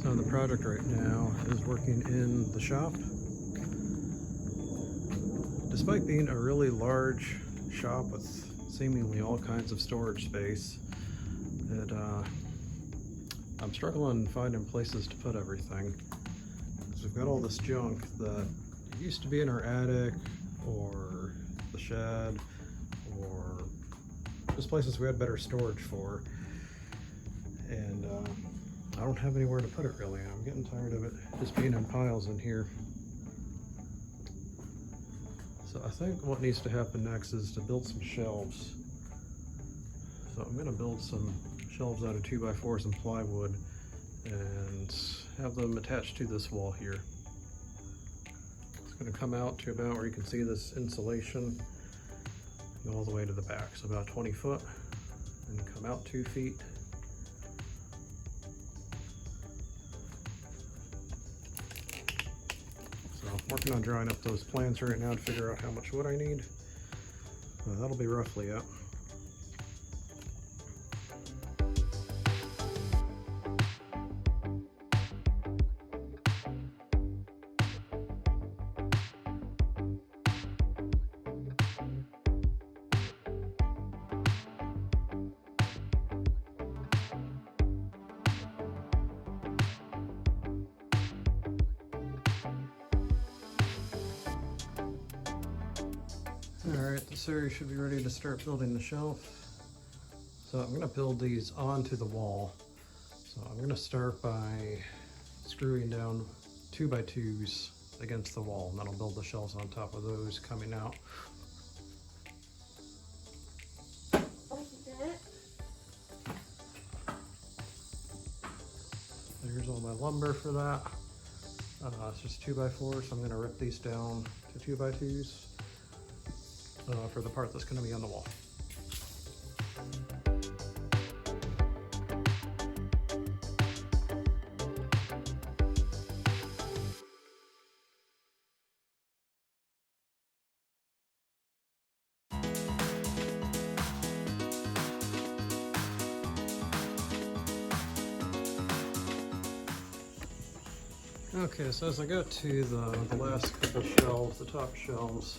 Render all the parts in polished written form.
So the project right now is working in the shop. Despite being a really large shop with seemingly all kinds of storage space, I'm struggling finding places to put everything. Because we've got all this junk that used to be in our attic or the shed or just places we had better storage for. And I don't have anywhere to put it really. I'm getting tired of it just being in piles in here. So I think what needs to happen next is to build some shelves. So I'm gonna build some shelves out of 2x4s and plywood and have them attached to this wall here. It's gonna come out to about where you can see this insulation, go all the way to the back, so about 20 foot, and come out 2 feet. So I'm working on drawing up those plans right now to figure out how much wood I need. That'll be roughly it. Alright, this area should be ready to start building the shelf. So I'm going to build these onto the wall. So I'm going to start by screwing down 2x2s against the wall, and then I'll build the shelves on top of those coming out. Here's all my lumber for that. It's just 2x4, so I'm going to rip these down to 2x2s. For the part that's going to be on the wall. Okay, so as I got to the last couple shelves, the top shelves,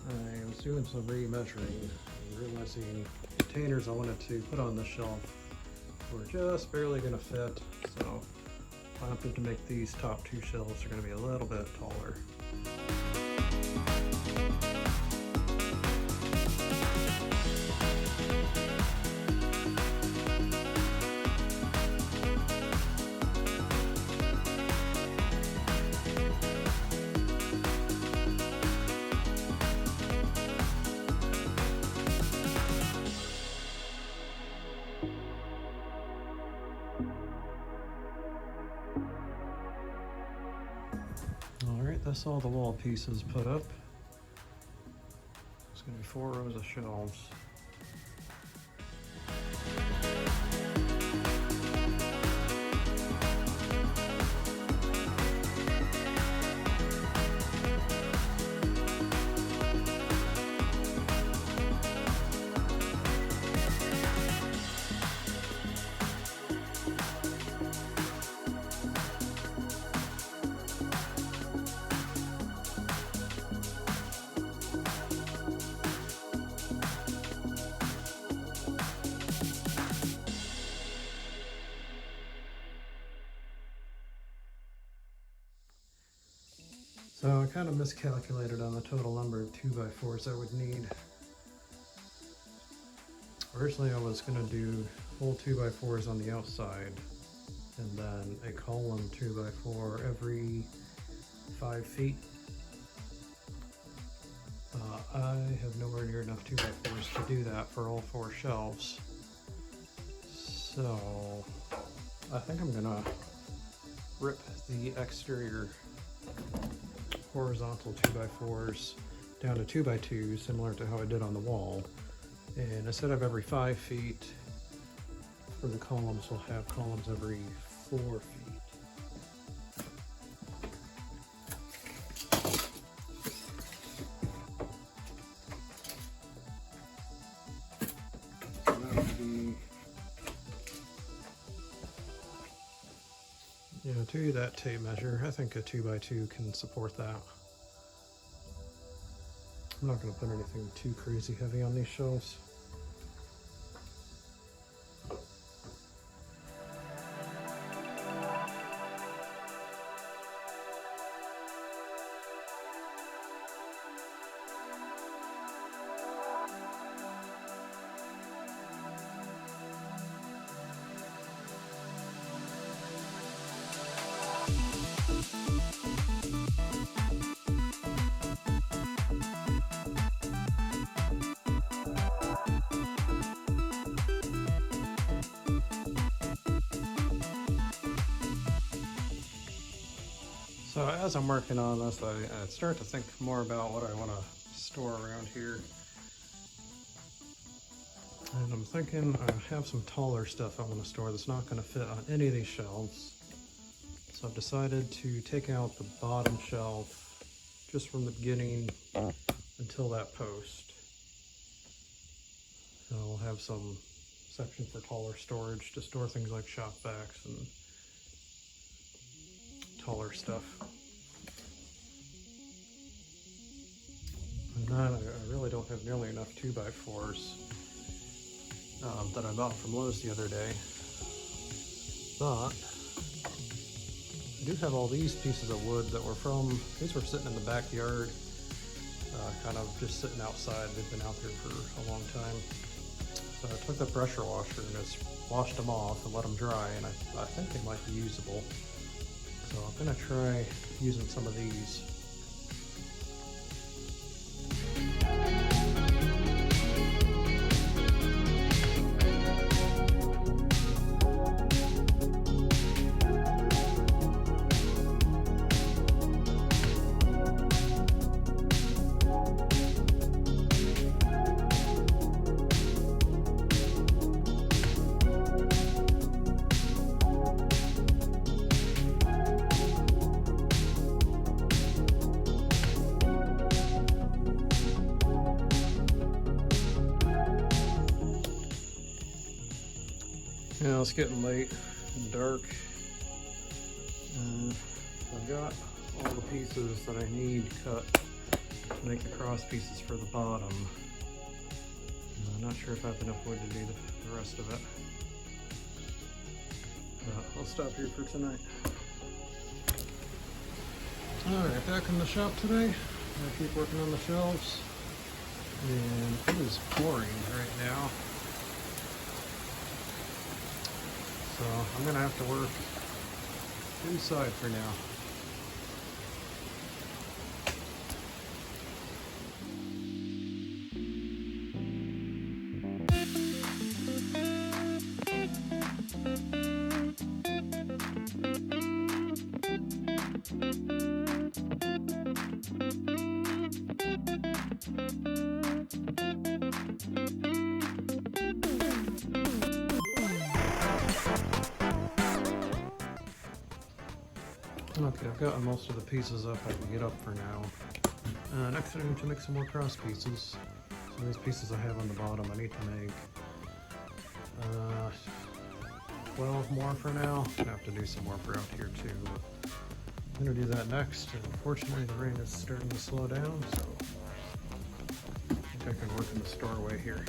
I was doing some remeasuring and realizing containers I wanted to put on the shelf were just barely going to fit, so I opted to make these top 2 shelves. They're going to be a little bit taller. Alright, that's all the wall pieces put up. It's going to be 4 rows of shelves. So I kind of miscalculated on the total number of 2x4s I would need. Originally I was going to do full 2x4s on the outside and then a column 2x4 every 5 feet. I have nowhere near enough 2x4s to do that for all 4 shelves. So I think I'm going to rip the exterior horizontal 2x4s down to 2x2, similar to how I did on the wall. And instead of every 5 feet for the columns, we'll have columns every 4 feet. So that would be Yeah, to that tape measure, I think a 2x2 can support that. I'm not going to put anything too crazy heavy on these shelves. So as I'm working on this, I start to think more about what I want to store around here. And I'm thinking I have some taller stuff I want to store that's not going to fit on any of these shelves. So I've decided to take out the bottom shelf just from the beginning until that post. So I'll have some section for taller storage to store things like shop vacs and taller stuff. And then I really don't have nearly enough 2x4s that I bought from Lowe's the other day. But I do have all these pieces of wood that were these were sitting in the backyard, kind of just sitting outside. They've been out there for a long time. So I took the pressure washer and just washed them off and let them dry, and I think they might be usable. So I'm gonna try using some of these. Yeah, it's getting late and dark, and I've got all the pieces that I need cut to make the cross pieces for the bottom. I'm not sure if I have enough wood to do the rest of it. I'll stop here for tonight. Alright, back in the shop today. I keep working on the shelves, and it is pouring right now. So I'm gonna have to work inside for now. Okay, I've gotten most of the pieces up I can get up for now. Next I need to make some more cross pieces. So these pieces I have on the bottom, I need to make 12 more for now. I have to do some more for out here too. I'm gonna do that next. And unfortunately the rain is starting to slow down, so I think I can work in the doorway here.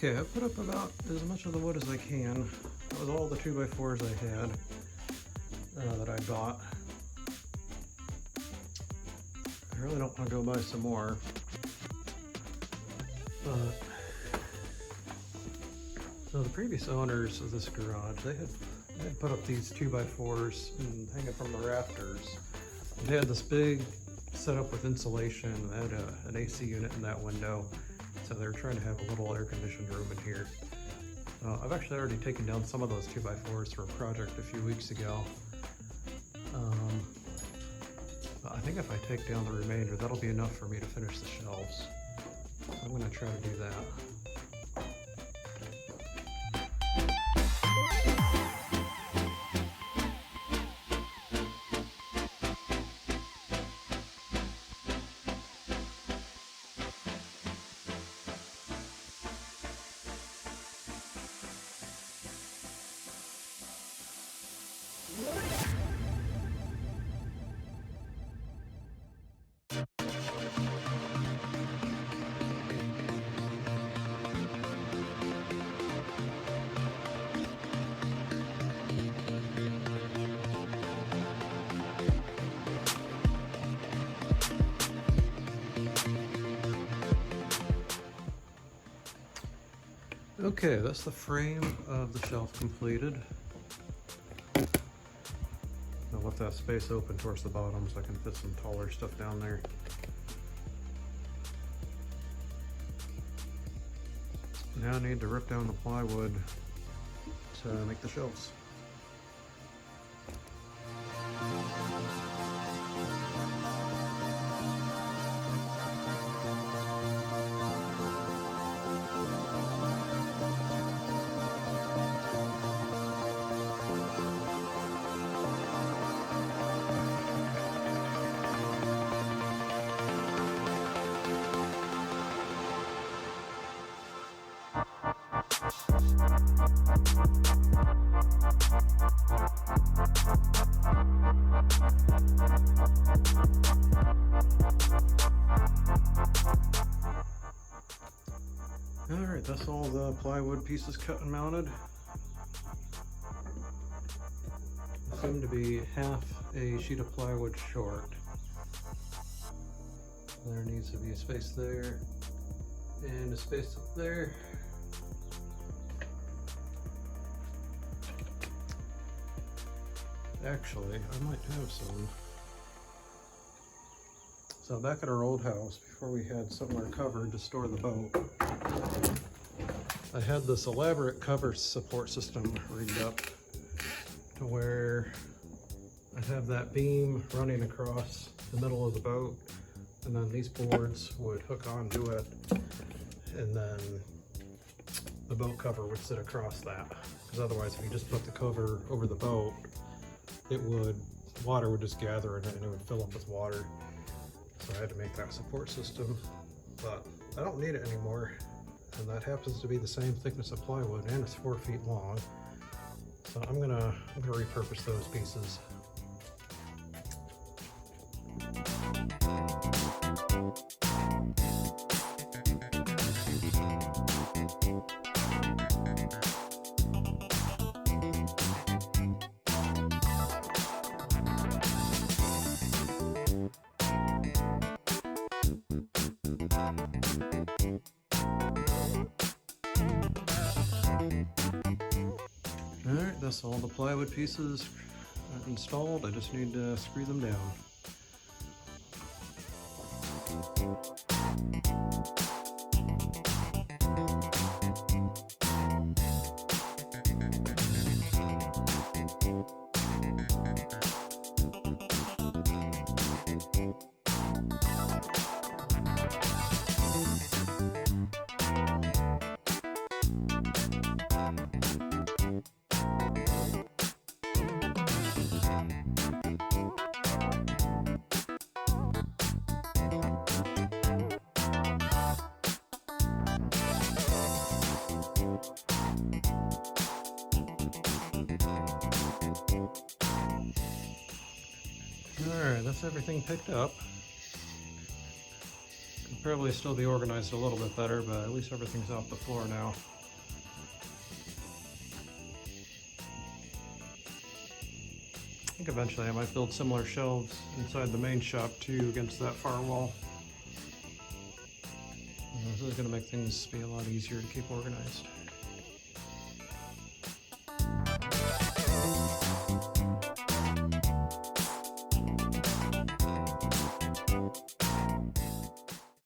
Okay, I put up about as much of the wood as I can. That was all the 2x4s I had that I bought. I really don't want to go buy some more, but so the previous owners of this garage, they had put up these 2x4s and hang it from the rafters. They had this big setup with insulation. They had an AC unit in that window, so they were trying to have a little air-conditioned room in here. I've actually already taken down some of those 2x4s for a project a few weeks ago. But I think if I take down the remainder, that'll be enough for me to finish the shelves. So I'm going to try to do that. Okay, that's the frame of the shelf completed. I'll left that space open towards the bottom so I can fit some taller stuff down there. Now I need to rip down the plywood to make the shelves. Alright, that's all the plywood pieces cut and mounted. I seem to be half a sheet of plywood short. There needs to be a space there and a space up there. Actually, I might have some. So back at our old house, before we had somewhere covered to store the boat, I had this elaborate cover support system rigged up to where I'd have that beam running across the middle of the boat, and then these boards would hook onto it, and then the boat cover would sit across that. Because otherwise, if you just put the cover over the boat, water would just gather in it and it would fill up with water. So I had to make that support system, but I don't need it anymore. And that happens to be the same thickness of plywood, and it's 4 feet long. So I'm gonna repurpose those pieces. Alright, that's all the plywood pieces installed. I just need to screw them down. Alright, that's everything picked up. Could probably still be organized a little bit better, but at least everything's off the floor now. think eventually I might build similar shelves inside the main shop too, against that far wall. This is going to make things be a lot easier to keep organized.